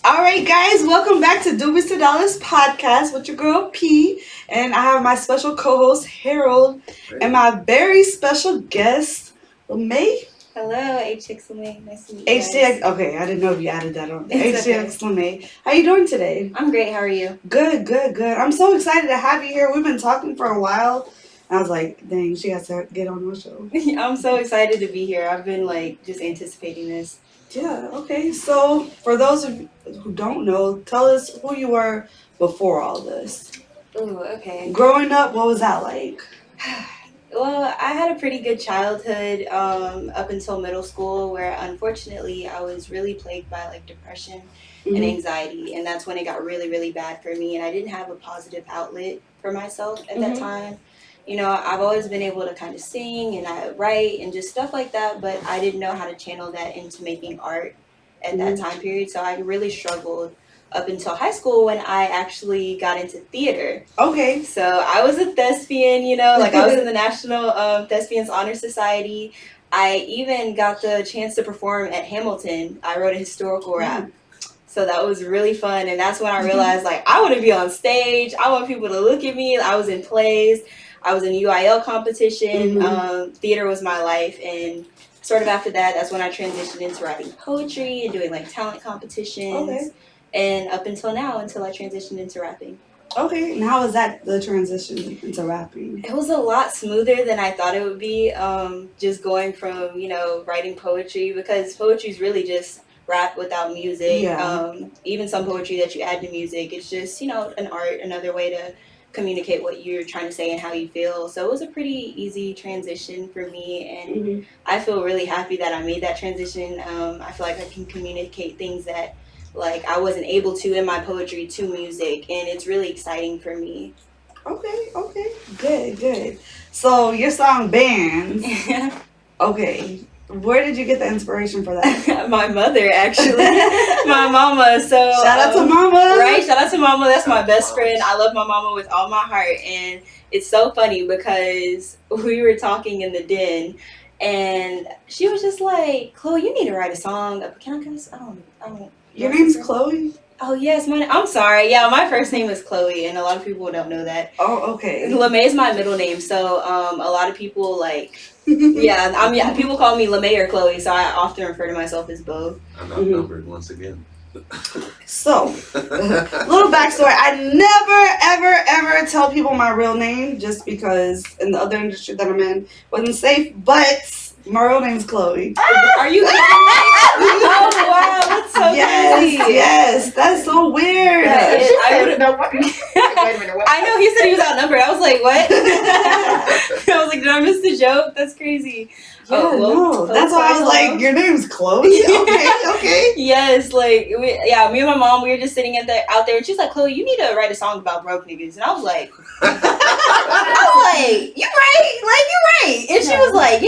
All right, guys, welcome back to Doobies to Dollars podcast with your girl P, and I have my special co-host Harold and my very special guest Limae. Hello, HTX Limae. Nice to meet you guys. HTX. Okay, I didn't know if you added that on. It's HTX Limae. How you doing today? I'm great. How are you? Good. I'm so excited to have you here. We've been talking for a while. I was like, dang, she has to get on our show. I'm so excited to be here. I've been just anticipating this. Yeah, okay. So, for those of you who don't know, tell us who you were before all this. Ooh, okay. Growing up, what was that like? Well, I had a pretty good childhood up until middle school, where unfortunately I was really plagued by depression and anxiety, and that's when it got really, really bad for me, and I didn't have a positive outlet for myself at that time. You know, I've always been able to kind of sing and I write and just stuff like that, but I didn't know how to channel that into making art at that time period. So I really struggled up until high school when I actually got into theater. Okay. So I was a thespian, I was in the National Thespians Honor Society. I even got the chance to perform at Hamilton. I wrote a historical rap. So that was really fun. And that's when I realized, I want to be on stage. I want people to look at me. I was in plays. I was in UIL competition. Theater was my life, and sort of after that, that's when I transitioned into writing poetry and doing talent competitions. And up until now, until I transitioned into rapping. Okay, and how was that, the transition into rapping? It was a lot smoother than I thought it would be. Just going from writing poetry, because poetry is really just rap without music. Even some poetry that you add to music, it's just an art, another way to communicate what you're trying to say and how you feel. So it was a pretty easy transition for me, and I feel really happy that I made that transition. I feel like I can communicate things that I wasn't able to in my poetry to music, and it's really exciting for me. Okay, good. So your song Banz. Okay, where did you get the inspiration for that? My mother, actually. My mama. So shout out to mama. Right, shout out to mama. That's my best friend. I love my mama with all my heart. And it's so funny because we were talking in the den, and she was just like, Chloe, you need to write a song. Can I cuss? I don't. Your name's Chloe? Oh, yes. I'm sorry. Yeah, my first name is Chloe, and a lot of people don't know that. Oh, okay. Limae is my middle name, so a lot of people people call me Limae or Chloe, so I often refer to myself as both. I'm outnumbered once again. So, little backstory. I never, ever tell people my real name just because in the other industry that I'm in wasn't safe, but my real name's Chloe. Are you kidding me? Oh, wow. That's so crazy. Yes. That's so weird. I wouldn't know what. I know, he said he was outnumbered. I was like, what? I was like, did I miss the joke? That's crazy. Yeah, no. That's why I was like, your name's Chloe? Okay. Yes, me and my mom, we were just sitting out there, and she's like, Chloe, you need to write a song about broke niggas. And I was like, you right. And she was like,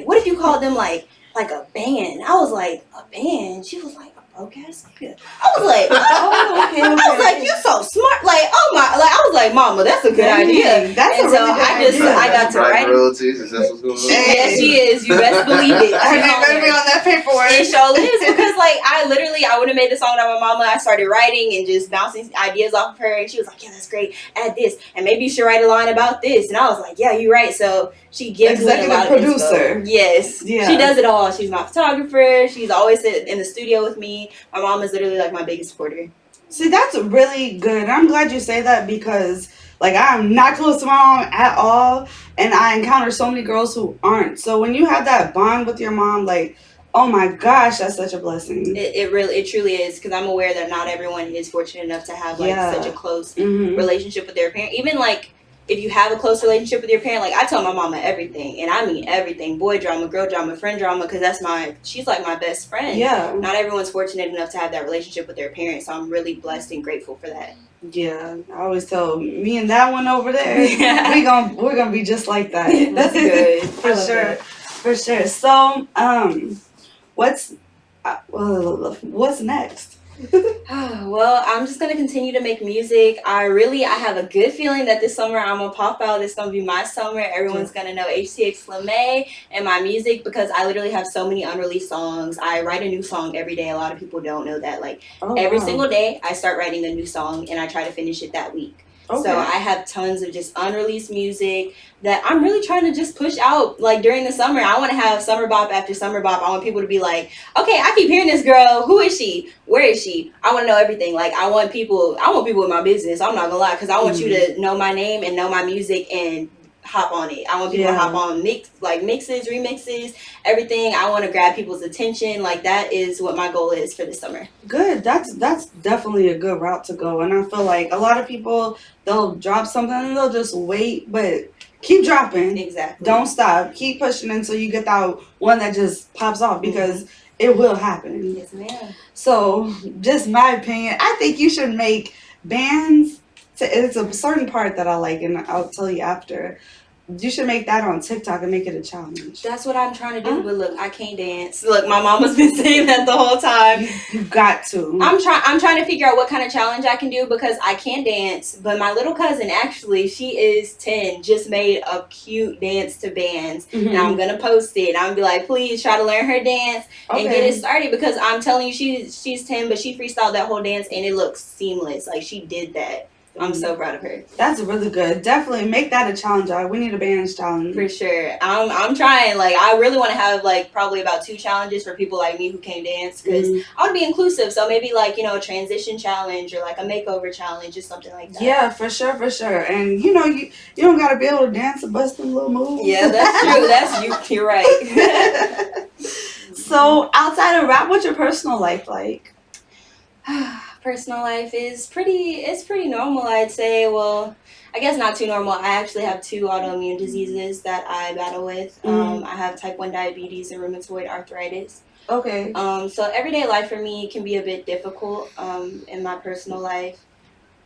what if you called them like a band? I was like, a band? She was like, a broke ass nigga. I was like, okay. I was like, you so smart. I was like, mama, that's a good idea. That's a really good idea. I got to write. Royalties, is that what's going on? Yes, she is. You best believe it. Her name better be on that paperwork. It sure is, because I would have made the song about my mama. I started writing and just bouncing ideas off of her, and she was like, yeah, that's great. Add this, and maybe you should write a line about this. And I was like, yeah, you're right. So she gives me a lot of producer. Info. Yes, yeah. She does it all. She's my photographer. She's always in the studio with me. My mom is literally my biggest supporter. See, that's really good. I'm glad you say that because, I'm not close to my mom at all, and I encounter so many girls who aren't. So when you have that bond with your mom, oh my gosh, that's such a blessing. It truly is, because I'm aware that not everyone is fortunate enough to have such a close relationship with their parent. Even if you have a close relationship with your parent, I tell my mama everything, and I mean everything: boy drama, girl drama, friend drama, because she's my best friend. Yeah. Not everyone's fortunate enough to have that relationship with their parents, so I'm really blessed and grateful for that. Yeah, I always tell me and that one over there, we're gonna be just like that. That's good. For sure. So, what's next? Well, I'm just gonna continue to make music. I have a good feeling that this summer I'm gonna pop out. It's gonna be my summer. Everyone's gonna know HTX Limae and my music because I literally have so many unreleased songs. I write a new song every day. A lot of people don't know that. Like Oh, every wow. single day, I start writing a new song and I try to finish it that week. Okay. So I have tons of just unreleased music that I'm really trying to just push out. Like during the summer, I want to have summer bop after summer bop. I want people to be like, okay, I keep hearing this girl. Who is she? Where is she? I want to know everything. Like I want people in my business. I'm not gonna lie, because I want you to know my name and know my music and hop on it. I want people to hop on mixes, remixes, everything. I want to grab people's attention. Like that is what my goal is for this summer. Good. That's definitely a good route to go. And I feel like a lot of people, they'll drop something and they'll just wait, but keep dropping. Exactly. Don't stop. Keep pushing until you get that one that just pops off, because it will happen. Yes, ma'am. So, just my opinion, I think you should make bands. It's a certain part that I like, and I'll tell you after. You should make that on TikTok and make it a challenge. That's what I'm trying to do, but look, I can't dance. Look, my mama's been saying that the whole time. You got to. I'm trying to figure out what kind of challenge I can do because I can dance, but my little cousin, actually, she is 10, just made a cute dance to Banz. And I'm gonna post it. I'm gonna be like, please try to learn her dance and get it started, because I'm telling you, she's 10, but she freestyled that whole dance and it looks seamless. Like she did that. I'm so proud of her. That's really good. Definitely make that a challenge. We need a bands challenge. For sure. I'm trying. Like, I really want to have, like, probably about 2 challenges for people like me who can't dance, because I want to be inclusive. So maybe, like, a transition challenge or, like, a makeover challenge or something like that. Yeah, for sure, for sure. And, you don't got to be able to dance and bust them little moves. Yeah, that's true. You're right. So, outside of rap, what's your personal life like? Personal life is pretty normal, I'd say. Well, I guess not too normal. I actually have 2 autoimmune diseases that I battle with. I have type 1 diabetes and rheumatoid arthritis. Okay. So everyday life for me can be a bit difficult in my personal life.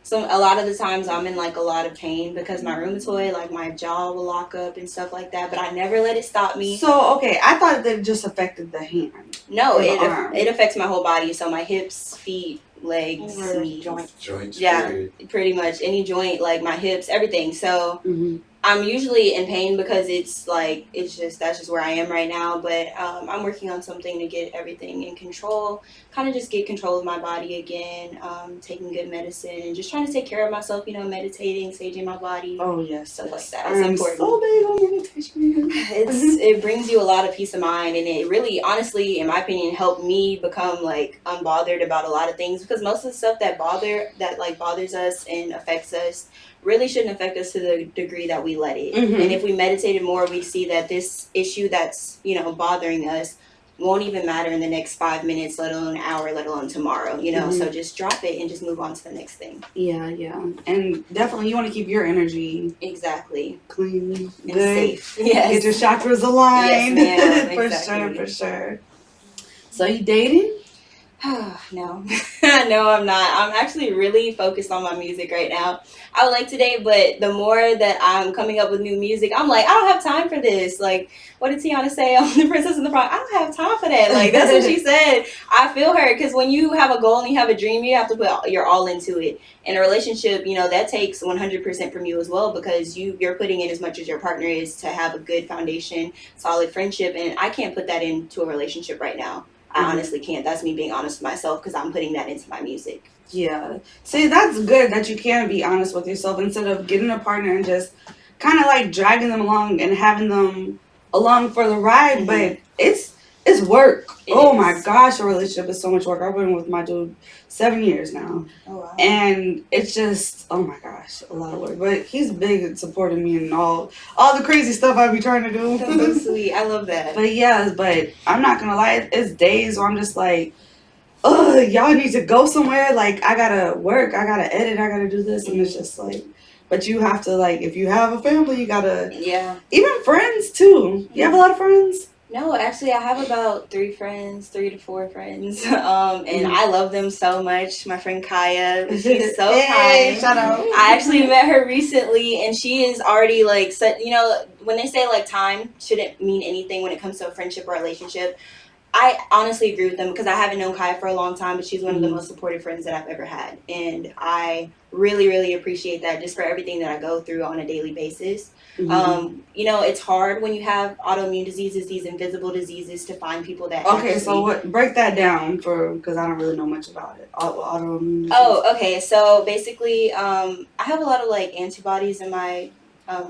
So a lot of the times I'm in like a lot of pain because my rheumatoid, like my jaw will lock up and stuff like that, but I never let it stop me. So, okay, I thought that it just affected the hand. No, it affects my whole body. So my hips, feet, legs, knees, joints. Yeah, Period. pretty much any joint, like my hips, everything. So I'm usually in pain because that's just where I am right now. But I'm working on something to get everything in control, kind of just get control of my body again, taking good medicine and just trying to take care of myself, meditating, saging my body. Oh, yes. Stuff like that. It's important. So big on meditation. It brings you a lot of peace of mind, and it really, honestly, in my opinion, helped me become like unbothered about a lot of things, because most of the stuff that bothers us and affects us really shouldn't affect us to the degree that we let it. And if we meditated more, we'd see that this issue that's bothering us won't even matter in the next 5 minutes, let alone an hour, let alone tomorrow. So just drop it and just move on to the next thing. Yeah, and definitely you want to keep your energy exactly clean, and good, safe. Yes, get your chakras aligned. Yes, ma'am. For Exactly. sure, for sure. So you dating? No, no, I'm not. I'm actually really focused on my music right now. I would like to date, but the more that I'm coming up with new music, I'm like, I don't have time for this. Like, what did Tiana say on The Princess and the Frog? I don't have time for that. Like, that's what she said. I feel her, because when you have a goal and you have a dream, you have to put your all into it. In a relationship, that takes 100% from you as well, because you're putting in as much as your partner is to have a good foundation, solid friendship, and I can't put that into a relationship right now. I honestly can't. That's me being honest with myself, because I'm putting that into my music. Yeah. See, that's good that you can be honest with yourself instead of getting a partner and just kind of like dragging them along and having them along for the ride. But it's work. My gosh, a relationship is so much work. I've been with my dude 7 years now. Oh, wow. And it's just, oh my gosh, a lot of work. But he's big at supporting me and all the crazy stuff I be trying to do. That's so sweet. I love that. But I'm not gonna lie, it's days where I'm just like, ugh, y'all need to go somewhere. Like, I gotta work, I gotta edit, I gotta do this. And it's just like, but you have to, like, if you have a family, you gotta, even friends too. You have a lot of friends? No, actually, I have about 3 to 4 friends, and I love them so much. My friend Kaya, she's so kind. Shout out. I actually met her recently, and she is already when they say like time shouldn't mean anything when it comes to a friendship or relationship. I honestly agree with them because I haven't known Kaya for a long time, but she's one of the most supportive friends that I've ever had. And I really, really appreciate that just for everything that I go through on a daily basis. You know, it's hard when you have autoimmune diseases, these invisible diseases, to find people that Okay, actually... so what? Break that down because I don't really know much about it. Autoimmune disease. Oh, okay. So basically, I have a lot of like antibodies in my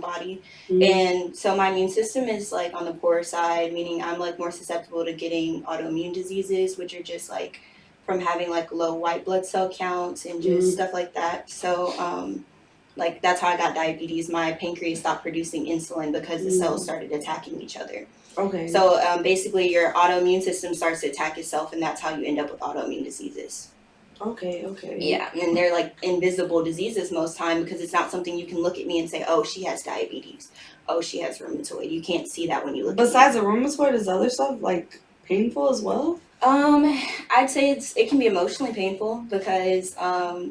body, and so my immune system is like on the poor side, meaning I'm like more susceptible to getting autoimmune diseases, which are just like from having like low white blood cell counts and just stuff like that. So like that's how I got diabetes. My pancreas stopped producing insulin because the cells started attacking each other. Okay. So basically, your autoimmune system starts to attack itself, and that's how you end up with autoimmune diseases. Okay. Yeah, and they're like invisible diseases most time because it's not something you can look at me and say, oh, she has diabetes. Oh, she has rheumatoid. You can't see that when you look Besides at me. the rheumatoid, is other stuff like painful as well? I'd say it can be emotionally painful because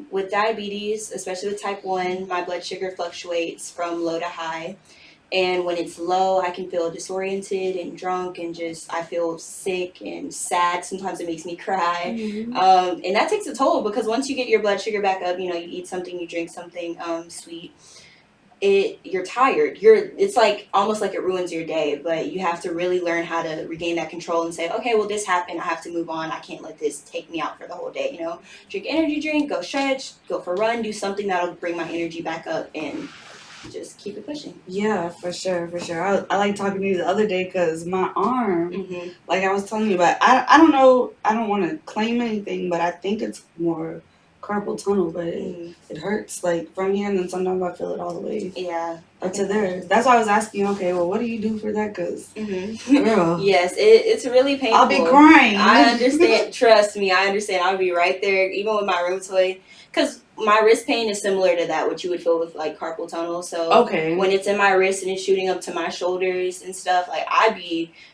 with diabetes, especially with type 1, my blood sugar fluctuates from low to high. And when it's low, I can feel disoriented and drunk and just, I feel sick and sad. Sometimes it makes me cry. And that takes a toll because once you get your blood sugar back up, you know, you eat something, you drink something sweet, you're tired. It's like almost like it ruins your day, but you have to really learn how to regain that control and say, okay, well, this happened. I have to move on. I can't let this take me out for the whole day, you know. Drink energy drink, go stretch, go for a run, do something that'll bring my energy back up and just keep it pushing. Yeah, for sure. I like talking to you the other day because my arm, like I was telling you about, I don't know, I don't want to claim anything, but I think it's more carpal tunnel, but it hurts like from here, and then sometimes I feel it all the way up to there. That's why I was asking, okay, well, what do you do for that? Because, girl. Yes, it's really painful. I'll be crying. I understand. Trust me, I understand. I'll be right there, even with my rheumatoid. Because my wrist pain is similar to that, what you would feel with like carpal tunnel. So when it's in my wrist and it's shooting up to my shoulders and stuff, like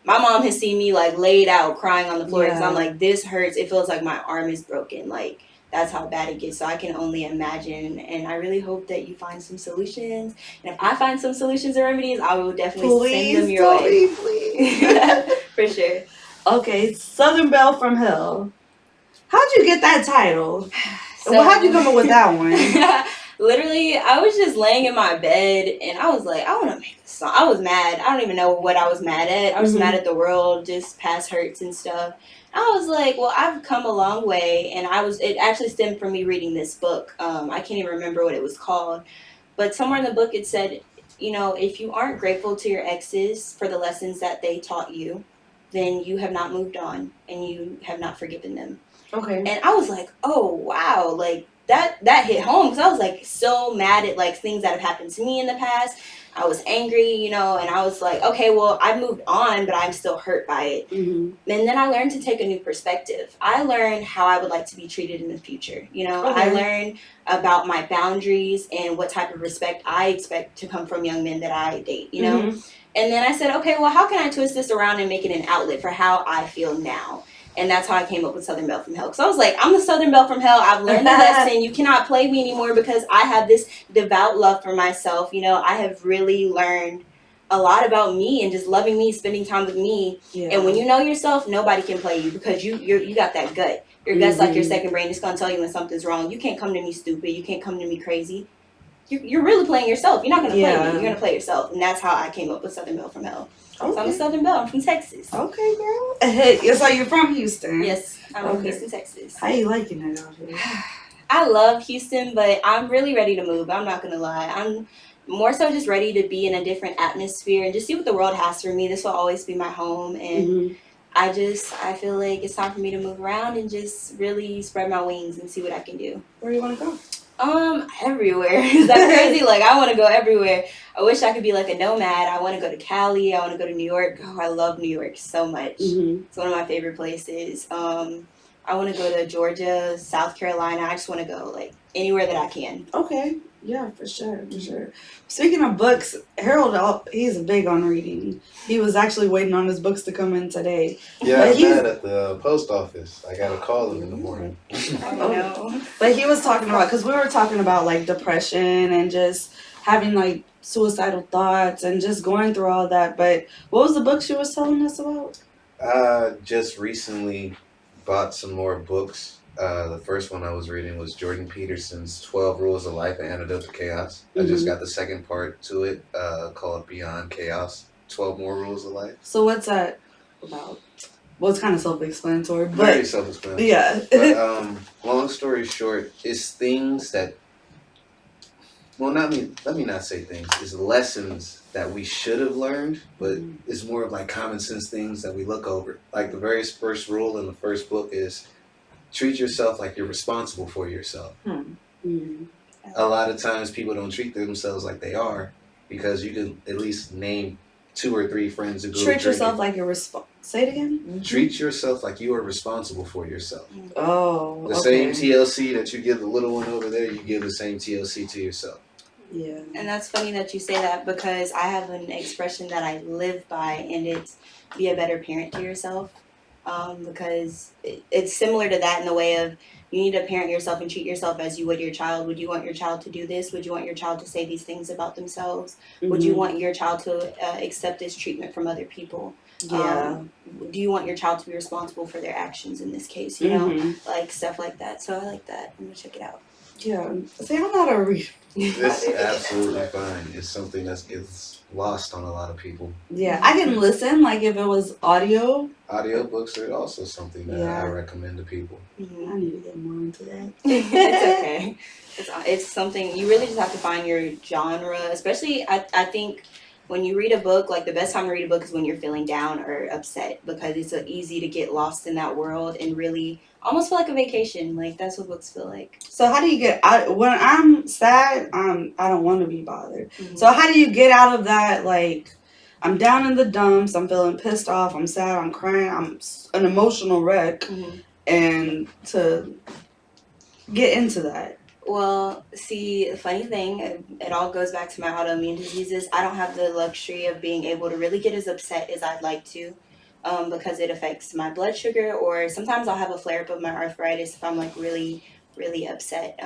my mom has seen me like laid out crying on the floor because I'm like, this hurts. It feels like my arm is broken. Like that's how bad it gets. So I can only imagine. And I really hope that you find some solutions. And if I find some solutions or remedies, I will definitely send them your way. Please. For sure. Okay, Southern Belle from Hell. How'd you get that title? So, how'd you come up with that one? Literally, I was just laying in my bed and I was like, I want to make a song. I was mad. I don't even know what I was mad at. I was mad at the world, just past hurts and stuff. I was like, well, I've come a long way. And it actually stemmed from me reading this book. I can't even remember what it was called. But somewhere in the book it said, you know, if you aren't grateful to your exes for the lessons that they taught you, then you have not moved on and you have not forgiven them. Okay. And I was like, oh, wow, like that hit home because I was like so mad at like things that have happened to me in the past. I was angry, you know, and I was like, okay, well, I moved on, but I'm still hurt by it. And then I learned to take a new perspective. I learned how I would like to be treated in the future. You know, I learned about my boundaries and what type of respect I expect to come from young men that I date, you know. And then I said, okay, well, how can I twist this around and make it an outlet for how I feel now? And that's how I came up with Southern Belle from Hell. Because I was like, I'm the Southern Belle from Hell. I've learned the lesson. You cannot play me anymore because I have this devout love for myself. You know, I have really learned a lot about me and just loving me, spending time with me. And when you know yourself, nobody can play you because you got that gut. Your gut's like your second brain. It's going to tell you when something's wrong. You can't come to me stupid. You can't come to me crazy. You're really playing yourself. You're not going to play me. You're going to play yourself. And that's how I came up with Southern Belle from Hell. So I'm a Southern Belle. I'm from Texas. Okay, girl. Yes, so you're from Houston. Yes, I'm from Houston, Texas. How you liking it out here? I love Houston, but I'm really ready to move. I'm not going to lie. I'm more so just ready to be in a different atmosphere and just see what the world has for me. This will always be my home. And I feel like it's time for me to move around and just really spread my wings and see what I can do. Where do you want to go? Everywhere. Is that crazy? Like, I want to go everywhere. I wish I could be like a nomad. I want to go to Cali. I want to go to New York. Oh, I love New York so much. It's one of my favorite places. I want to go to Georgia, South Carolina. I just want to go, like, anywhere that I can. Okay. Yeah, for sure. Speaking of books, Harold, he's big on reading. He was actually waiting on his books to come in today. Yeah, I'm mad at the post office. I got to call him in the morning. Oh, no. But he was talking about, because we were talking about, like, depression and just having, like, suicidal thoughts and just going through all that. But what was the book she was telling us about? Just recently bought some more books. The first one I was reading was Jordan Peterson's 12 Rules of Life and Antidote to Chaos. I just Hmm. got the second part to it, called Beyond Chaos, 12 More Rules of Life. So what's that about? Well, it's kind of self-explanatory, Very but self-explanatory. yeah. But long story short, it's things that, well, not me. Let me not say things. It's lessons that we should have learned, but Mhm. it's more of like common sense things that we look over. Like the very first rule in the first book is treat yourself like you're responsible for yourself. Mhm. A lot of times people don't treat themselves like they are because you can at least name two or three friends who go Treat yourself drinking. like you're Say it again. Treat yourself like you are responsible for yourself. Oh, The same okay. TLC that you give the little one over there, you give the same TLC to yourself. Yeah. And that's funny that you say that because I have an expression that I live by, and it's be a better parent to yourself. Because it's similar to that in the way of you need to parent yourself and treat yourself as you would your child. Would you want your child to do this? Would you want your child to say these things about themselves? Would you Hmm. want your child to accept this treatment from other people? Yeah. Do you want your child to be responsible for their actions in this case? Hmm. Like stuff like that. So I like that. I'm gonna check it out. Yeah. See, I'm not a reader. It's absolutely fine. It's something that gets lost on a lot of people. Yeah, I can listen, like if it was audio. Audiobooks are also something that I Yeah. recommend to people. I need to get more into that. It's okay. It's something you really just have to find your genre. Especially, I think when you read a book, like the best time to read a book is when you're feeling down or upset because it's easy to get lost in that world and really almost feel like a vacation. Like that's what books feel like. So how do you get out when I'm sad? I don't want to be bothered. Mhm. So how do you get out of that? Like, I'm down in the dumps. I'm feeling pissed off. I'm sad. I'm crying. I'm an emotional wreck, Mhm. and to get into that. Well, see, the funny thing, it all goes back to my autoimmune diseases. I don't have the luxury of being able to really get as upset as I'd like to, because it affects my blood sugar, or sometimes I'll have a flare up of my arthritis if I'm like really, really upset.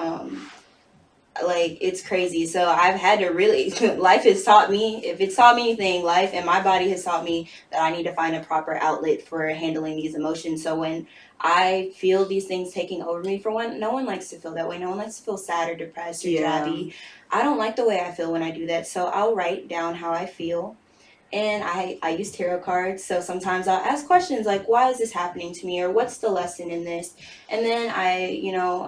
Like it's crazy. So I've had to really life has taught me, if it's taught me anything, life and my body has taught me that I need to find a proper outlet for handling these emotions. So when I feel these things taking over me, for one, no one likes to feel that way. No one likes to feel sad or depressed or Yeah. drabby. I don't like the way I feel when I do that. So I'll write down how I feel, and I use tarot cards. So sometimes I'll ask questions like, why is this happening to me, or what's the lesson in this? And then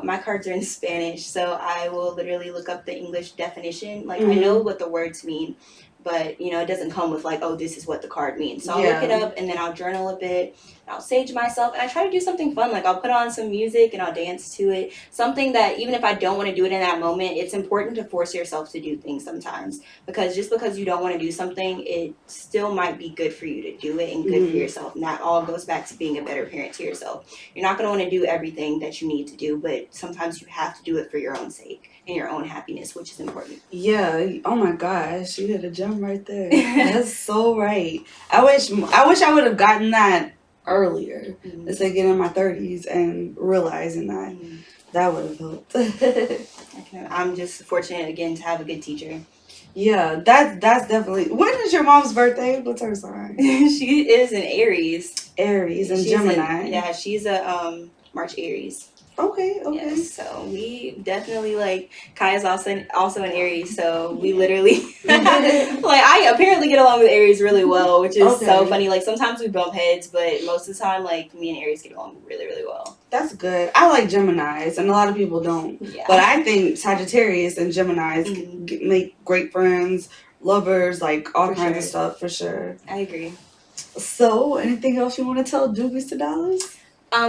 my cards are in Spanish, so I will literally look up the English definition. Like I know Mhm. what the words mean, but it doesn't come with like, oh, this is what the card means. So I'll look it Yeah. up, and then I'll journal a bit. I'll sage myself, and I try to do something fun. Like I'll put on some music and I'll dance to it. Something that even if I don't want to do it in that moment, it's important to force yourself to do things sometimes, because just because you don't want to do something, it still might be good for you to do it and good for Mhm. yourself. And that all goes back to being a better parent to yourself. You're not going to want to do everything that you need to do, but sometimes you have to do it for your own sake and your own happiness, which is important. Yeah. Oh my gosh, you hit a gem right there. That's so right. I wish I would have gotten that earlier. Mhm. Let's say get in my 30s and realizing that Mhm. that would have helped. I'm just fortunate again to have a good teacher. Yeah, that's definitely. When is your mom's birthday? What's her sign? She is an Aries. Aries and She's Gemini. she's a March Aries. Okay, okay. Yes, so we definitely like Kaya's also an Aries, so we literally like I apparently get along with Aries really well, which is so Okay. funny. Like sometimes we bump heads, but most of the time, like me and Aries get along really, really well. That's good. I like Geminis, and a lot of people don't. Yeah. But I think Sagittarius and Geminis Mhm. make great friends, lovers, like all For kinds sure. of stuff for sure. I agree. So, anything else you want to tell Doobies to Dollars?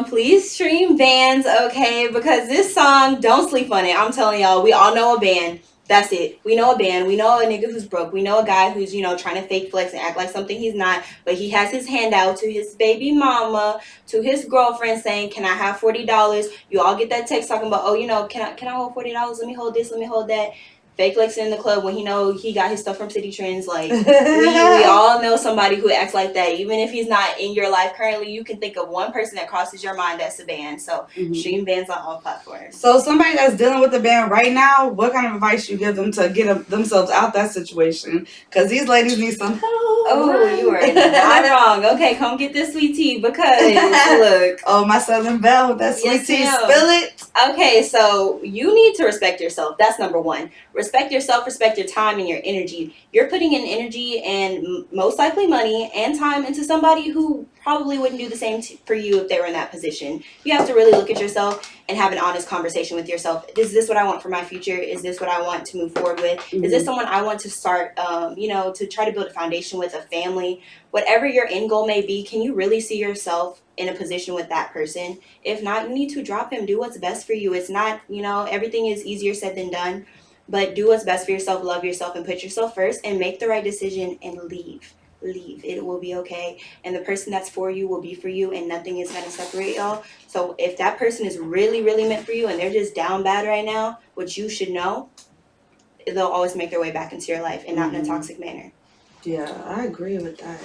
Please stream Bands, okay? Because this song, don't sleep on it. I'm telling y'all, we all know a band. That's it. We know a band. We know a nigga who's broke. We know a guy who's, trying to fake flex and act like something he's not. But he has his hand out to his baby mama, to his girlfriend saying, can I have $40? You all get that text talking about, oh, can I hold $40? Let me hold this. Let me hold that. fake flexing in the club when he know he got his stuff from City Trends. Like we all know somebody who acts like that. Even if he's not in your life currently, you can think of one person that crosses your mind that's a Banz. So stream Banz on all platforms. So somebody that's dealing with a band right now, what kind of advice you give them to get themselves out that situation? Because these ladies need some help. Oh, you are not wrong. Okay, come get this sweet tea because look. Oh, my Southern Belle, that sweet tea, ma'am. spill it. Okay, so you need to respect yourself. That's number one. Respect yourself, respect your time and your energy. You're putting in energy and most likely money and time into somebody who probably wouldn't do the same for you if they were in that position. You have to really look at yourself and have an honest conversation with yourself. Is this what I want for my future? Is this what I want to move forward with? Is this someone I want to start, to try to build a foundation with, a family? Whatever your end goal may be, can you really see yourself in a position with that person? If not, you need to drop him. Do what's best for you. It's not, everything is easier said than done, but do what's best for yourself, love yourself, and put yourself first, and make the right decision and leave. It will be okay, and the person that's for you will be for you, and nothing is going to separate y'all. So if that person is really, really meant for you and they're just down bad right now, which you should know, they'll always make their way back into your life and not in a toxic manner. Yeah, I agree with that.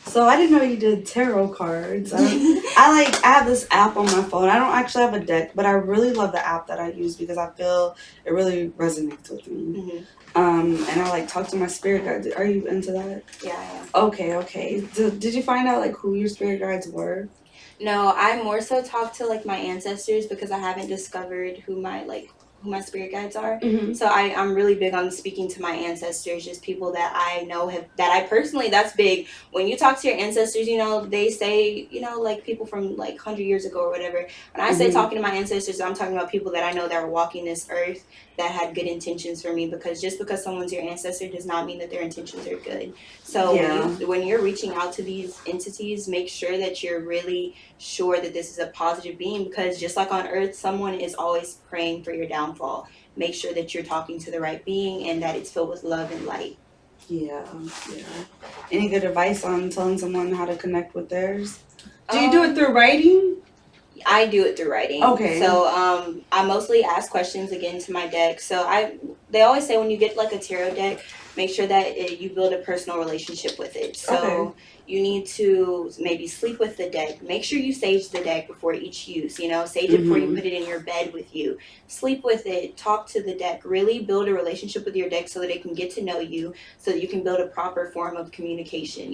So I didn't know you did tarot cards. I have this app on my phone. I don't actually have a deck, but I really love the app that I use because I feel it really resonates with me. And I talk to my spirit guides. Are you into that? Yeah, I am. Okay. Did you find out who your spirit guides were? No, I more so talk to my ancestors because I haven't discovered who my spirit guides are. So I'm really big on speaking to my ancestors, just people that I know that's big. When you talk to your ancestors, they say, people from 100 years ago or whatever. When I say talking to my ancestors, I'm talking about people that I know that are walking this earth that had good intentions for me, because just because someone's your ancestor does not mean that their intentions are good. So when you're reaching out to these entities, make sure that you're really sure that this is a positive being, because just like on earth, someone is always praying for your downfall. Make sure that you're talking to the right being and that it's filled with love and light. Yeah. Any good advice on telling someone how to connect with theirs? Do you do it through writing? I do it through writing. Okay. So I mostly ask questions again to my deck. So they always say when you get a tarot deck, make sure that you build a personal relationship with it. So you need to maybe sleep with the deck. Make sure you sage the deck before each use. Sage it before you put it in your bed with you. Sleep with it. Talk to the deck. Really build a relationship with your deck so that it can get to know you, so that you can build a proper form of communication.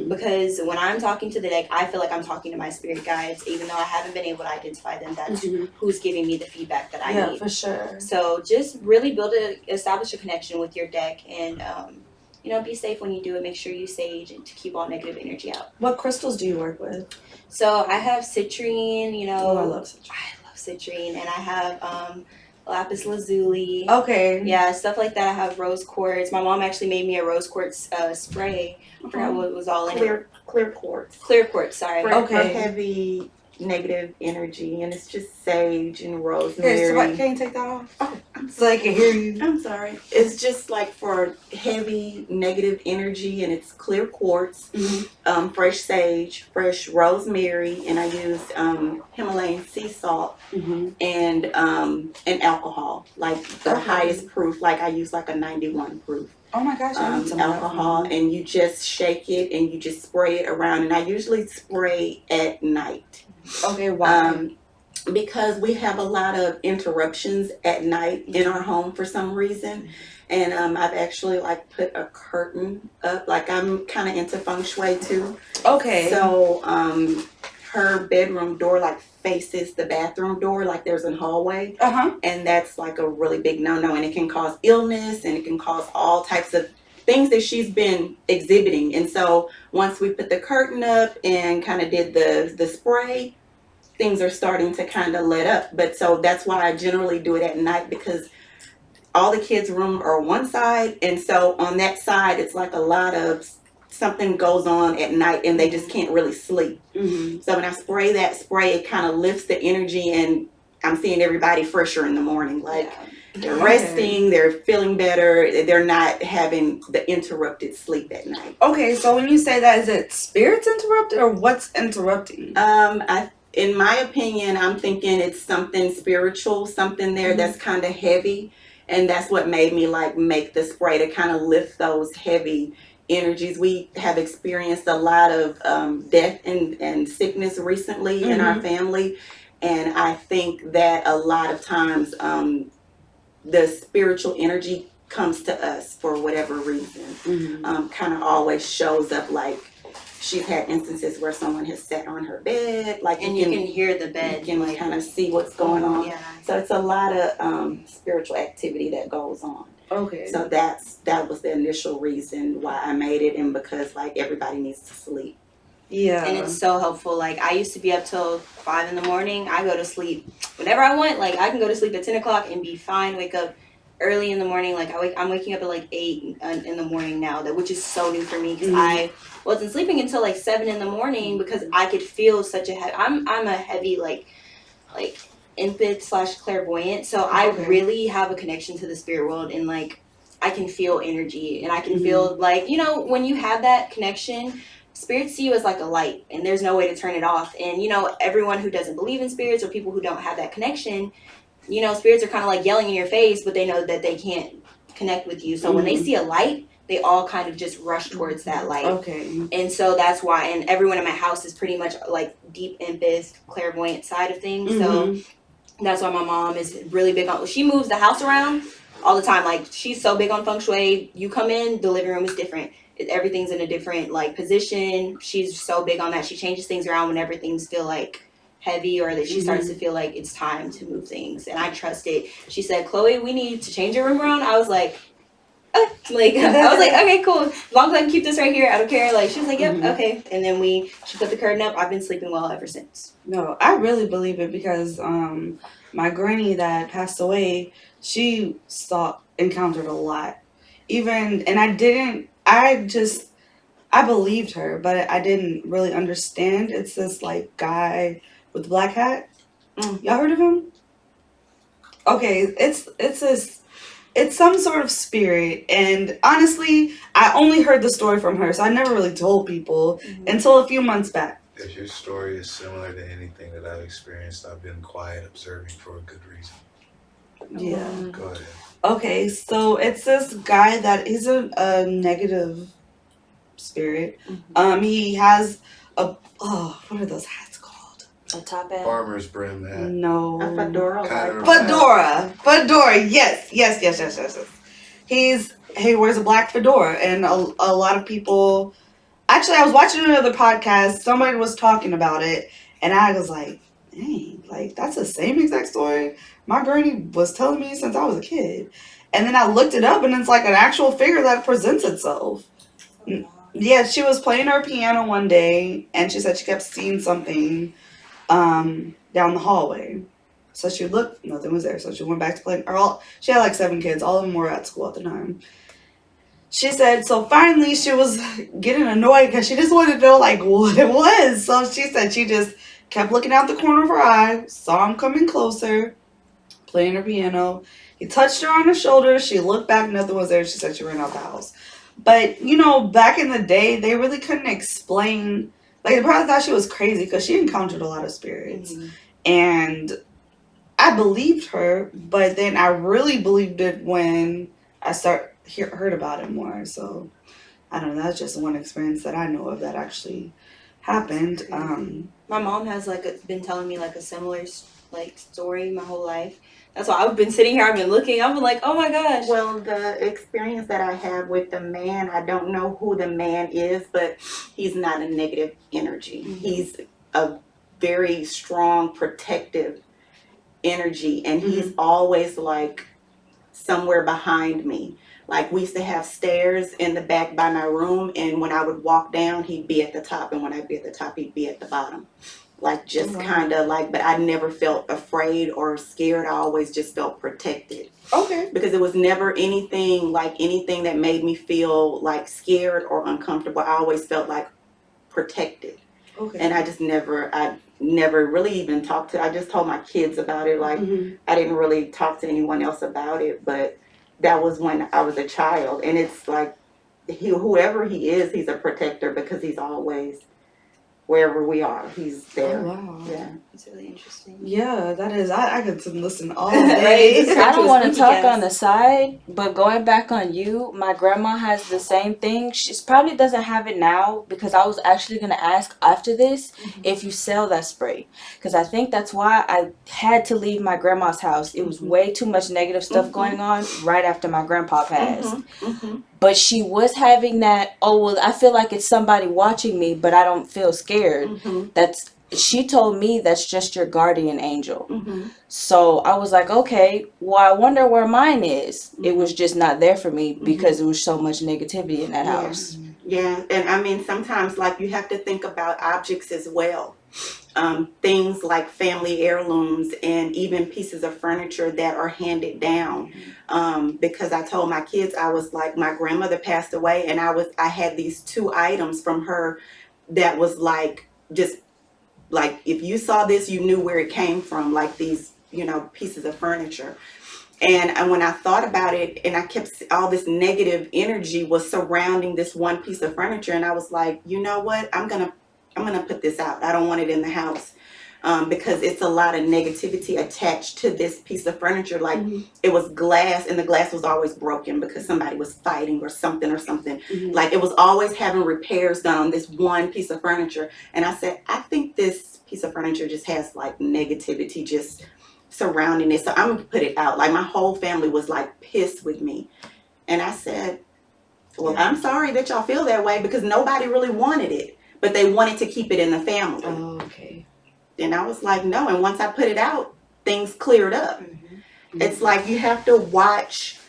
Because when I'm talking to the deck, I feel like I'm talking to my spirit guides, even though I haven't been able to identify them. That's who's giving me the feedback that I need. Yeah, for sure. So just really establish a connection with your deck, and be safe when you do it. Make sure you sage and to keep all negative energy out. What crystals do you work with? So I have citrine, I love citrine. I love citrine, and I have lapis lazuli. Okay. Yeah, stuff like that. I have rose quartz. My mom actually made me a rose quartz spray. I forgot what was all in it. Clear quartz. Clear quartz, sorry. For heavy negative energy, and it's just sage and rosemary. Here, can you take that off? Oh, so I can hear you. I'm sorry. It's just for heavy negative energy, and it's clear quartz, fresh sage, fresh rosemary, and I use Himalayan sea salt and alcohol, the highest proof. I use a 91 proof. Oh my gosh, I need some alcohol, and you just shake it and you just spray it around, and I usually spray at night. Okay, why? Because we have a lot of interruptions at night in our home for some reason, and I've actually put a curtain up. I'm kind of into feng shui too. Okay. So her bedroom door faces the bathroom door, there's a hallway, and that's a really big no-no, and it can cause illness, and it can cause all types of things that she's been exhibiting. And so once we put the curtain up and kind of did the spray, things are starting to kind of let up. But so that's why I generally do it at night, because all the kids' room are one side, and so on that side it's a lot of something goes on at night and they just can't really sleep. So when I spray that spray, it kind of lifts the energy, and I'm seeing everybody fresher in the morning. They're resting, they're feeling better, they're not having the interrupted sleep at night. Okay, so when you say that, is it spirits interrupted or what's interrupting? In my opinion, I'm thinking it's something spiritual, something there that's kind of heavy, And that's what made me like make the spray to kind of lift those heavy energies. We have experienced a lot of death and sickness recently in our family. And I think that a lot of times the spiritual energy comes to us for whatever reason. Kind of always shows up. Like she's had instances where someone has sat on her bed, like And you can hear the bed. you can like, kind of see what's going on. Yeah. So it's a lot of spiritual activity that goes on. Okay. So that was the initial reason why I made it, and because like everybody needs to sleep. Yeah. And it's so helpful. Like I used to be up till 5 in the morning. I go to sleep whenever I want. Like I can go to sleep at 10 o'clock and be fine. Wake up early in the morning. Like I'm waking up at like 8 in the morning now. Which is so new for me because I wasn't sleeping until like 7 in the morning because I could feel such a I'm a heavy like empath / clairvoyant. So I really have a connection to the spirit world, and like I can feel energy, and I can feel like, you know, when you have that connection, spirits see you as like a light, and there's no way to turn it off. And you know, everyone who doesn't believe in spirits or people who don't have that connection, you know, spirits are kind of like yelling in your face, but they know that they can't connect with you. So when they see a light, they all kind of just rush towards that light. Okay. And so that's why, and everyone in my house is pretty much like deep empath, clairvoyant side of things. So that's why my mom is really big on, she moves the house around all the time. Like she's so big on feng shui. You come in, the living room is different. Everything's in a different like position. She's so big on that. She changes things around whenever things feel like heavy, or that she starts to feel like it's time to move things. And I trust it. She said, Chloe, we need to change your room around. I was like, I was like, okay, cool. As long as I can keep this right here, I don't care. Like she was like, yep, okay. And then she put the curtain up. I've been sleeping well ever since. No, I really believe it because my granny that passed away, she encountered a lot. I believed her, but I didn't really understand. It's this like guy with the black hat. Y'all heard of him? Okay, it's some sort of spirit, and honestly, I only heard the story from her, so I never really told people until a few months back. If your story is similar to anything that I've experienced, I've been quiet, observing for a good reason. Yeah. Go ahead. Okay, so it's this guy that he's a negative spirit. He has what are those hats called? A top hat. Farmer's brim hat. No. A fedora. Fedora. Yes. He wears a black fedora, and a lot of people. Actually, I was watching another podcast. Somebody was talking about it, and I was like, "Dang, like that's the same exact story my granny was telling me since I was a kid." And then I looked it up, and it's like an actual figure that presents itself. Yeah, she was playing her piano one day, and she said she kept seeing something down the hallway. So she looked, nothing was there. So she went back to playing. She had like 7 kids. All of them were at school at the time. She said, so finally she was getting annoyed because she just wanted to know like what it was. So she said she just kept looking out the corner of her eye, saw him coming closer, playing her piano. He touched her on the shoulder. She looked back, nothing was there. She said she ran out the house. But, you know, back in the day, they really couldn't explain. Like, they probably thought she was crazy because she encountered a lot of spirits. And I believed her, but then I really believed it when I heard about it more. So, I don't know. That's just one experience that I know of that actually happened. My mom has been telling me like a similar like story my whole life. That's why I've been sitting here, I've been looking, I've been like, oh my gosh. Well, the experience that I have with the man, I don't know who the man is, but he's not a negative energy. He's a very strong, protective energy, and he's always like somewhere behind me. Like we used to have stairs in the back by my room, and when I would walk down, he'd be at the top, and when I'd be at the top, he'd be at the bottom. Like just kind of like, but I never felt afraid or scared. I always just felt protected. Okay. Because it was never anything that made me feel like scared or uncomfortable. I always felt like protected. Okay. And I never really even talked to, I just told my kids about it. Like I didn't really talk to anyone else about it, but that was when I was a child. And it's like, whoever he is, he's a protector because he's always wherever we are, he's there. Oh, wow. Yeah. It's really interesting. Yeah, that is. I could listen all Right, day. just I don't want to talk Spooky on the side, but going back on you, my grandma has the same thing. She probably doesn't have it now because I was actually going to ask after this if you sell that spray. Because I think that's why I had to leave my grandma's house. It was way too much negative stuff going on right after my grandpa passed. But she was having that, oh, well, I feel like it's somebody watching me, but I don't feel scared. She told me that's just your guardian angel. So I was like, okay, well, I wonder where mine is. It was just not there for me because there was so much negativity in that house. Yeah, and I mean, sometimes like you have to think about objects as well. Things like family heirlooms and even pieces of furniture that are handed down. Because I told my kids, I was like, my grandmother passed away, and I had these 2 items from her that was like, just like, if you saw this, you knew where it came from, like these, pieces of furniture. And when I thought about it, and I kept, all this negative energy was surrounding this one piece of furniture, and I was like, you know what, I'm gonna put this out. I don't want it in the house, because it's a lot of negativity attached to this piece of furniture. Like, it was glass, and the glass was always broken because somebody was fighting or something. Like, it was always having repairs done on this one piece of furniture. And I said, I think this piece of furniture just has like negativity just surrounding it, so I'm gonna put it out. Like, my whole family was like pissed with me, and I said, well, I'm sorry that y'all feel that way, because nobody really wanted it, but they wanted to keep it in the family. Oh, okay. And I was like, no. And once I put it out, things cleared up. It's like you have to watch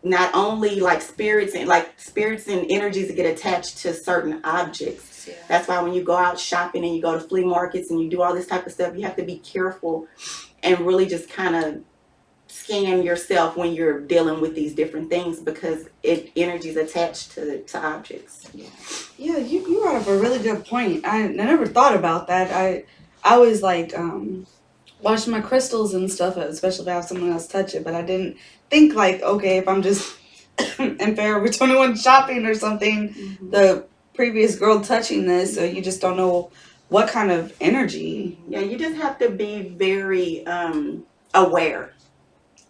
not only like spirits and energies that get attached to certain objects. That's why when you go out shopping and you go to flea markets and you do all this type of stuff, you have to be careful and really just kind of scan yourself when you're dealing with these different things, because energy's attached to objects. Yeah, you brought up a really good point. I never thought about that. I always like wash my crystals and stuff, especially if I have someone else touch it. But I didn't think like, okay, if I'm just in Forever 21 shopping or something, the previous girl touching this, so you just don't know what kind of energy. Yeah, you just have to be very aware.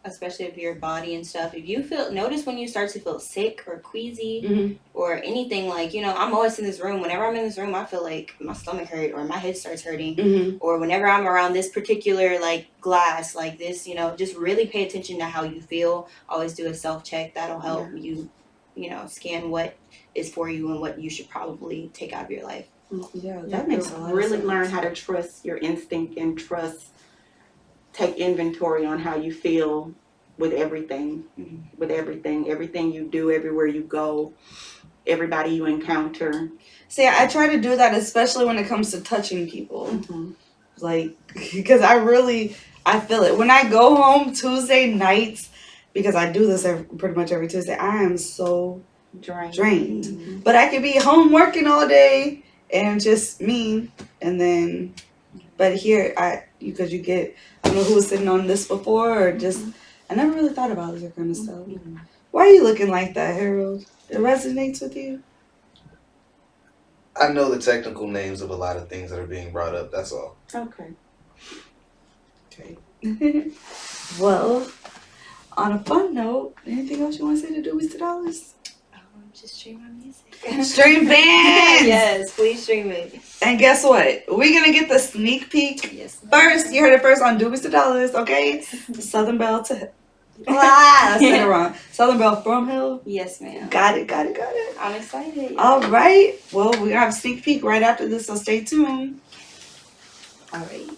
Especially of your body and stuff. If you notice when you start to feel sick or queasy or anything, like, I'm always in this room. Whenever I'm in this room, I feel like my stomach hurt or my head starts hurting. Or whenever I'm around this particular like glass like this, just really pay attention to how you feel. Always do a self-check. That'll help you, scan what is for you and what you should probably take out of your life. Yeah, that makes a lot of really sense. learn how to trust your instinct and take inventory on how you feel with everything, everything you do, everywhere you go, everybody you encounter. See, I try to do that, especially when it comes to touching people. Like, because I feel it. When I go home Tuesday nights, because I do this pretty much every Tuesday, I am so drained. But I could be home working all day and just me, and then, but here, because you get, I don't know who was sitting on this before, or just, I never really thought about that kind of stuff. Why are you looking like that, Harold? It resonates with you? I know the technical names of a lot of things that are being brought up, that's all. Okay. Well, on a fun note, anything else you want to say to Do We Still Dollars? Just stream my music. Stream Banz! Yes, please stream it. And guess what? We're going to get the sneak peek. Yes. First, you heard it first on Do We Still Dollars, okay? Southern Belle to I said it wrong. Southern Belle from Hill. Yes, ma'am. Got it. I'm excited. All right. Well, we're going to have a sneak peek right after this, so stay tuned. All right.